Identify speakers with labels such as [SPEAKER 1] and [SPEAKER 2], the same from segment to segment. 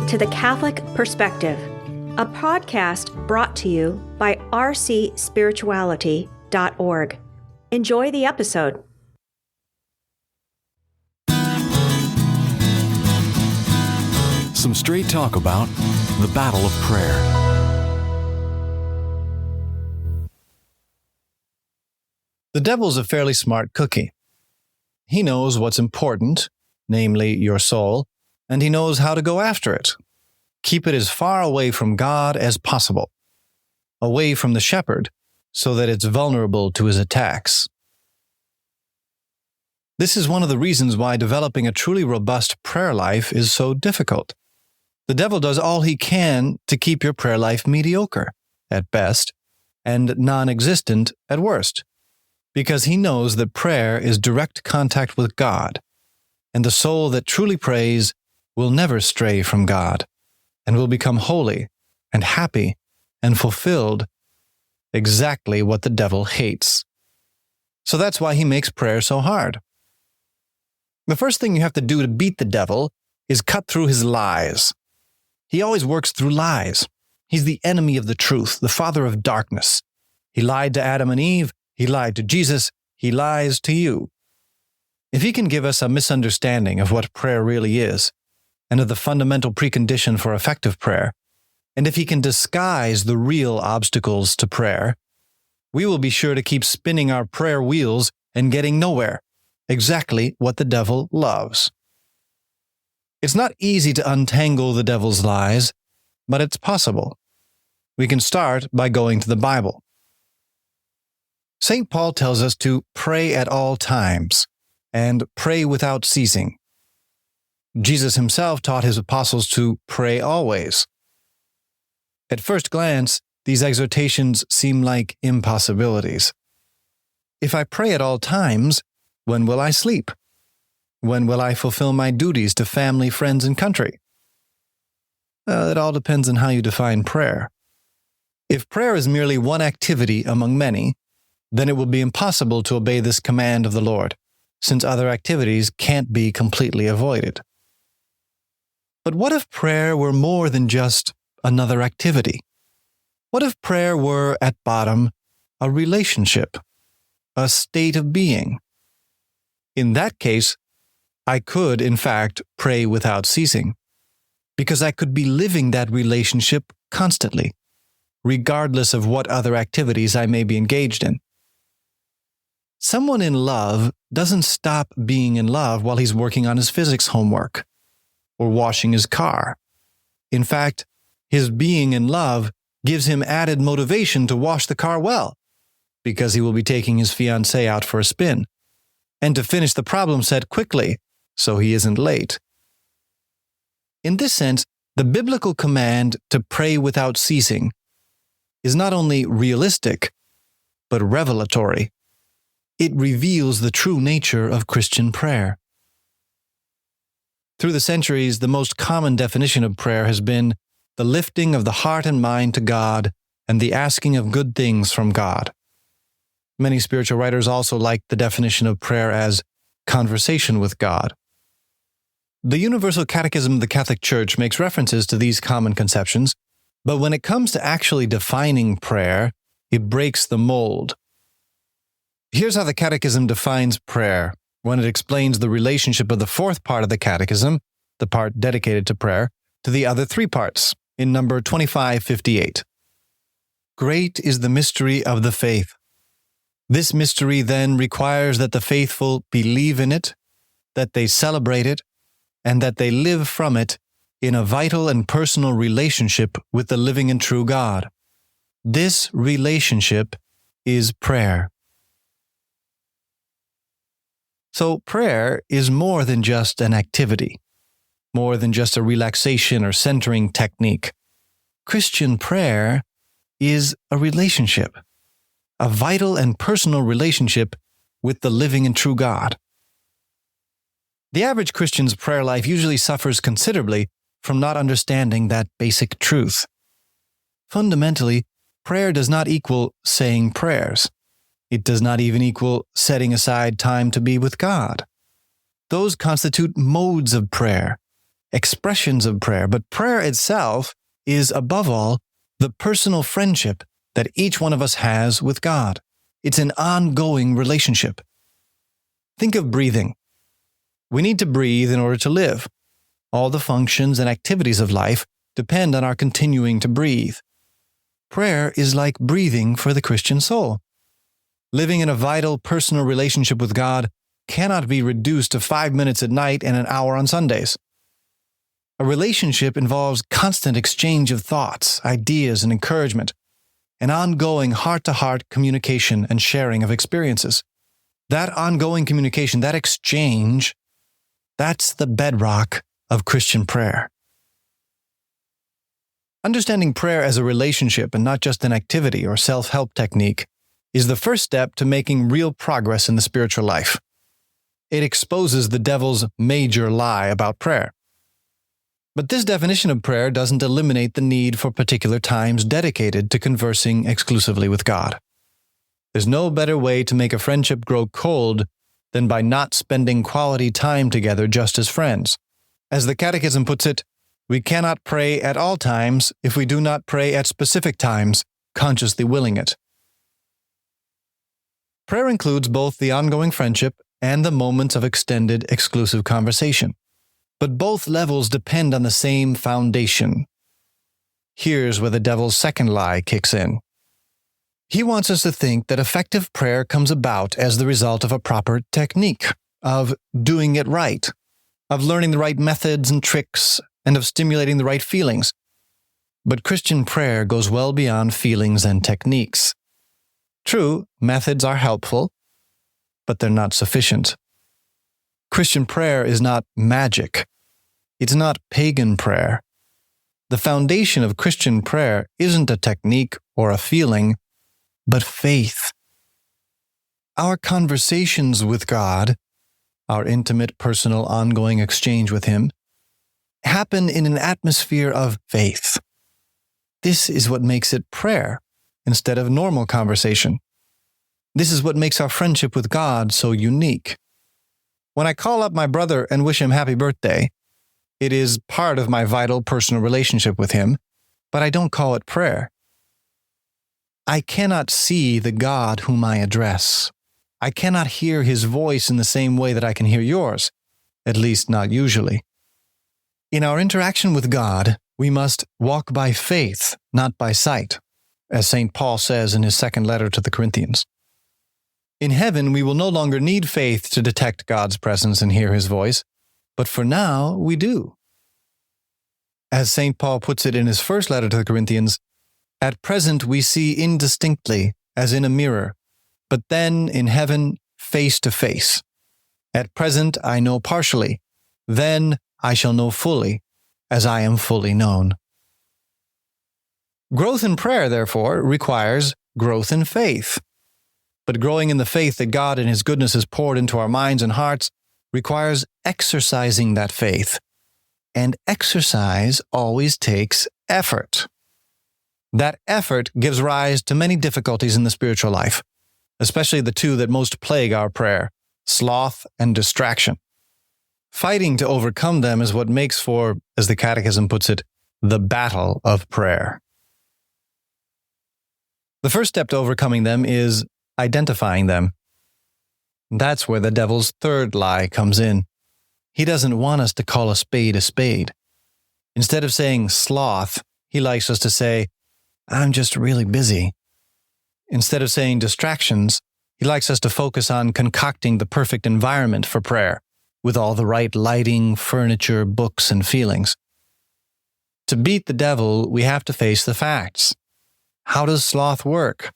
[SPEAKER 1] to The Catholic Perspective, a podcast brought to you by rcspirituality.org. Enjoy the episode.
[SPEAKER 2] Some straight talk about the battle of prayer.
[SPEAKER 3] The devil's a fairly smart cookie. He knows what's important, namely your soul, and he knows how to go after it. Keep it as far away from God as possible, away from the shepherd, so that it's vulnerable to his attacks. This is one of the reasons why developing a truly robust prayer life is so difficult. The devil does all he can to keep your prayer life mediocre, at best, and non-existent at worst, because he knows that prayer is direct contact with God, and the soul that truly prays will never stray from God, and will become holy and happy and fulfilled, exactly what the devil hates. So that's why he makes prayer so hard. The first thing you have to do to beat the devil is cut through his lies. He always works through lies. He's the enemy of the truth, the father of darkness. He lied to Adam and Eve. He lied to Jesus. He lies to you. If he can give us a misunderstanding of what prayer really is, and of the fundamental precondition for effective prayer, and if he can disguise the real obstacles to prayer, we will be sure to keep spinning our prayer wheels and getting nowhere, exactly what the devil loves. It's not easy to untangle the devil's lies, but it's possible. We can start by going to the Bible. St. Paul tells us to pray at all times and pray without ceasing. Jesus himself taught his apostles to pray always. At first glance, these exhortations seem like impossibilities. If I pray at all times, when will I sleep? When will I fulfill my duties to family, friends, and country? It all depends on how you define prayer. If prayer is merely one activity among many, then it will be impossible to obey this command of the Lord, since other activities can't be completely avoided. But what if prayer were more than just another activity? What if prayer were, at bottom, a relationship, a state of being? In that case, I could, in fact, pray without ceasing, because I could be living that relationship constantly, regardless of what other activities I may be engaged in. Someone in love doesn't stop being in love while he's working on his physics homework or washing his car. In fact, his being in love gives him added motivation to wash the car well, because he will be taking his fiancée out for a spin, and to finish the problem set quickly so he isn't late. In this sense, the biblical command to pray without ceasing is not only realistic, but revelatory. It reveals the true nature of Christian prayer. Through the centuries, the most common definition of prayer has been the lifting of the heart and mind to God and the asking of good things from God. Many spiritual writers also like the definition of prayer as conversation with God. The Universal Catechism of the Catholic Church makes references to these common conceptions, but when it comes to actually defining prayer, it breaks the mold. Here's how the Catechism defines prayer when it explains the relationship of the fourth part of the Catechism, the part dedicated to prayer, to the other three parts, in number 2558. Great is the mystery of the faith. This mystery then requires that the faithful believe in it, that they celebrate it, and that they live from it in a vital and personal relationship with the living and true God. This relationship is prayer. So prayer is more than just an activity, more than just a relaxation or centering technique. Christian prayer is a relationship, a vital and personal relationship with the living and true God. The average Christian's prayer life usually suffers considerably from not understanding that basic truth. Fundamentally, prayer does not equal saying prayers. It does not even equal setting aside time to be with God. Those constitute modes of prayer, expressions of prayer, but prayer itself is, above all, the personal friendship that each one of us has with God. It's an ongoing relationship. Think of breathing. We need to breathe in order to live. All the functions and activities of life depend on our continuing to breathe. Prayer is like breathing for the Christian soul. Living in a vital personal relationship with God cannot be reduced to 5 minutes at night and an hour on Sundays. A relationship involves constant exchange of thoughts, ideas, and encouragement, an ongoing heart-to-heart communication and sharing of experiences. That ongoing communication, that exchange, that's the bedrock of Christian prayer. Understanding prayer as a relationship and not just an activity or self-help technique is the first step to making real progress in the spiritual life. It exposes the devil's major lie about prayer. But this definition of prayer doesn't eliminate the need for particular times dedicated to conversing exclusively with God. There's no better way to make a friendship grow cold than by not spending quality time together just as friends. As the Catechism puts it, we cannot pray at all times if we do not pray at specific times, consciously willing it. Prayer includes both the ongoing friendship and the moments of extended, exclusive conversation. But both levels depend on the same foundation. Here's where the devil's second lie kicks in. He wants us to think that effective prayer comes about as the result of a proper technique, of doing it right, of learning the right methods and tricks, and of stimulating the right feelings. But Christian prayer goes well beyond feelings and techniques. True, methods are helpful, but they're not sufficient. Christian prayer is not magic. It's not pagan prayer. The foundation of Christian prayer isn't a technique or a feeling, but faith. Our conversations with God, our intimate, personal, ongoing exchange with Him, happen in an atmosphere of faith. This is what makes it prayer instead of normal conversation. This is what makes our friendship with God so unique. When I call up my brother and wish him happy birthday, it is part of my vital personal relationship with him, but I don't call it prayer. I cannot see the God whom I address. I cannot hear His voice in the same way that I can hear yours, at least not usually. In our interaction with God, we must walk by faith, not by sight, as St. Paul says in his second letter to the Corinthians. In heaven, we will no longer need faith to detect God's presence and hear His voice, but for now, we do. As St. Paul puts it in his first letter to the Corinthians, at present we see indistinctly, as in a mirror, but then in heaven, face to face. At present I know partially, then I shall know fully, as I am fully known. Growth in prayer, therefore, requires growth in faith. But growing in the faith that God in His goodness has poured into our minds and hearts requires exercising that faith. And exercise always takes effort. That effort gives rise to many difficulties in the spiritual life, especially the two that most plague our prayer, sloth and distraction. Fighting to overcome them is what makes for, as the Catechism puts it, the battle of prayer. The first step to overcoming them is identifying them. That's where the devil's third lie comes in. He doesn't want us to call a spade a spade. Instead of saying sloth, he likes us to say, I'm just really busy. Instead of saying distractions, he likes us to focus on concocting the perfect environment for prayer, with all the right lighting, furniture, books, and feelings. To beat the devil, we have to face the facts. How does sloth work?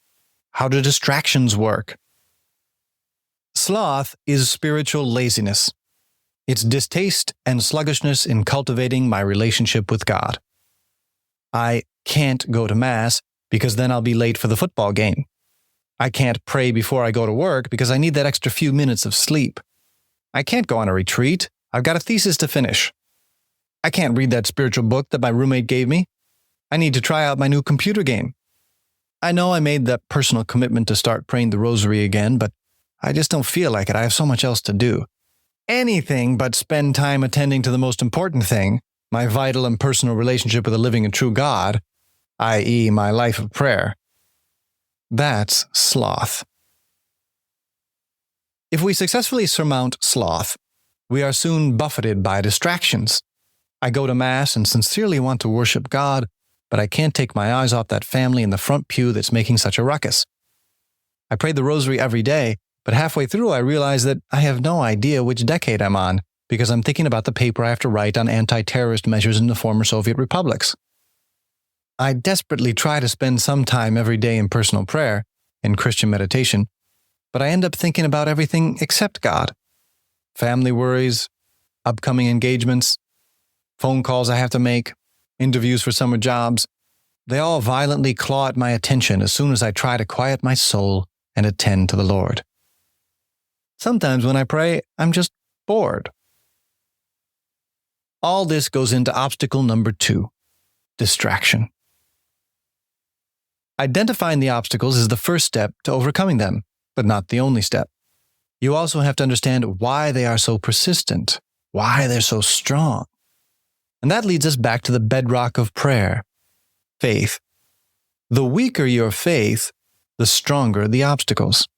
[SPEAKER 3] How do distractions work? Sloth is spiritual laziness. It's distaste and sluggishness in cultivating my relationship with God. I can't go to Mass because then I'll be late for the football game. I can't pray before I go to work because I need that extra few minutes of sleep. I can't go on a retreat. I've got a thesis to finish. I can't read that spiritual book that my roommate gave me. I need to try out my new computer game. I know I made that personal commitment to start praying the rosary again, but I just don't feel like it. I have so much else to do. Anything but spend time attending to the most important thing, my vital and personal relationship with the living and true God, i.e., my life of prayer, that's sloth. If we successfully surmount sloth, we are soon buffeted by distractions. I go to Mass and sincerely want to worship God, but I can't take my eyes off that family in the front pew that's making such a ruckus. I pray the rosary every day, but halfway through I realize that I have no idea which decade I'm on, because I'm thinking about the paper I have to write on anti-terrorist measures in the former Soviet republics. I desperately try to spend some time every day in personal prayer, in Christian meditation, but I end up thinking about everything except God. Family worries, upcoming engagements, phone calls I have to make, interviews for summer jobs, they all violently claw at my attention as soon as I try to quiet my soul and attend to the Lord. Sometimes when I pray, I'm just bored. All this goes into obstacle number 2, distraction. Identifying the obstacles is the first step to overcoming them, but not the only step. You also have to understand why they are so persistent, why they're so strong. And that leads us back to the bedrock of prayer, faith. The weaker your faith, the stronger the obstacles.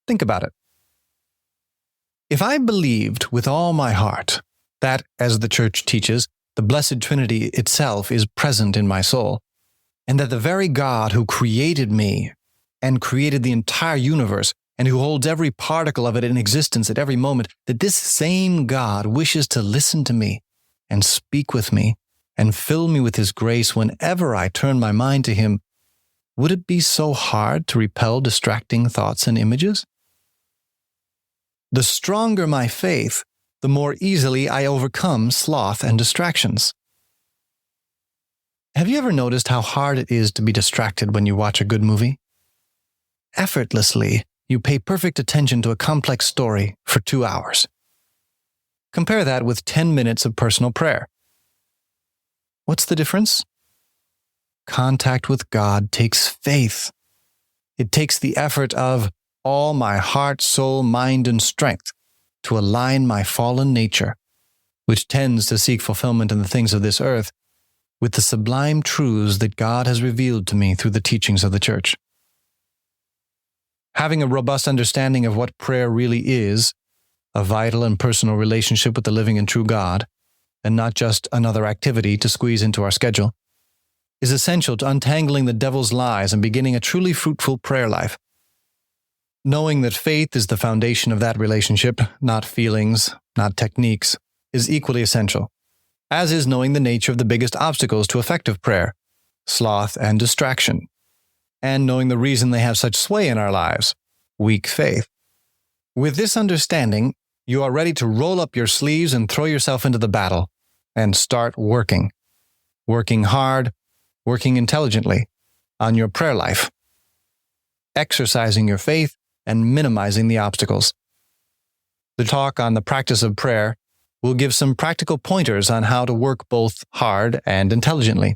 [SPEAKER 3] Think about it. If I believed with all my heart that, as the Church teaches, the Blessed Trinity itself is present in my soul, and that the very God who created me and created the entire universe and who holds every particle of it in existence at every moment, that this same God wishes to listen to me and speak with me and fill me with His grace whenever I turn my mind to Him, would it be so hard to repel distracting thoughts and images? The stronger my faith, the more easily I overcome sloth and distractions. Have you ever noticed how hard it is to be distracted when you watch a good movie? Effortlessly, you pay perfect attention to a complex story for 2 hours. Compare that with 10 minutes of personal prayer. What's the difference? Contact with God takes faith. It takes the effort of all my heart, soul, mind, and strength to align my fallen nature, which tends to seek fulfillment in the things of this earth, with the sublime truths that God has revealed to me through the teachings of the Church. Having a robust understanding of what prayer really is, a vital and personal relationship with the living and true God, and not just another activity to squeeze into our schedule, is essential to untangling the devil's lies and beginning a truly fruitful prayer life. Knowing that faith is the foundation of that relationship, not feelings, not techniques, is equally essential, as is knowing the nature of the biggest obstacles to effective prayer, sloth and distraction, and knowing the reason they have such sway in our lives, weak faith. With this understanding, you are ready to roll up your sleeves and throw yourself into the battle and start working. Working hard, working intelligently on your prayer life, exercising your faith and minimizing the obstacles. The talk on the practice of prayer will give some practical pointers on how to work both hard and intelligently.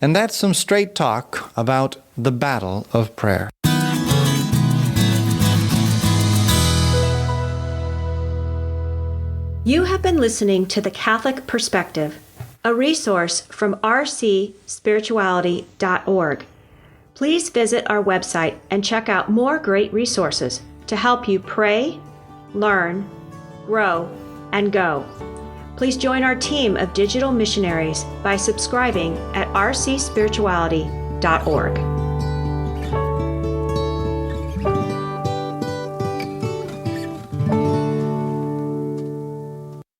[SPEAKER 3] And that's some straight talk about the battle of prayer.
[SPEAKER 1] You have been listening to The Catholic Perspective, a resource from rcspirituality.org. Please visit our website and check out more great resources to help you pray, learn, grow, and go. Please join our team of digital missionaries by subscribing at rcspirituality.org.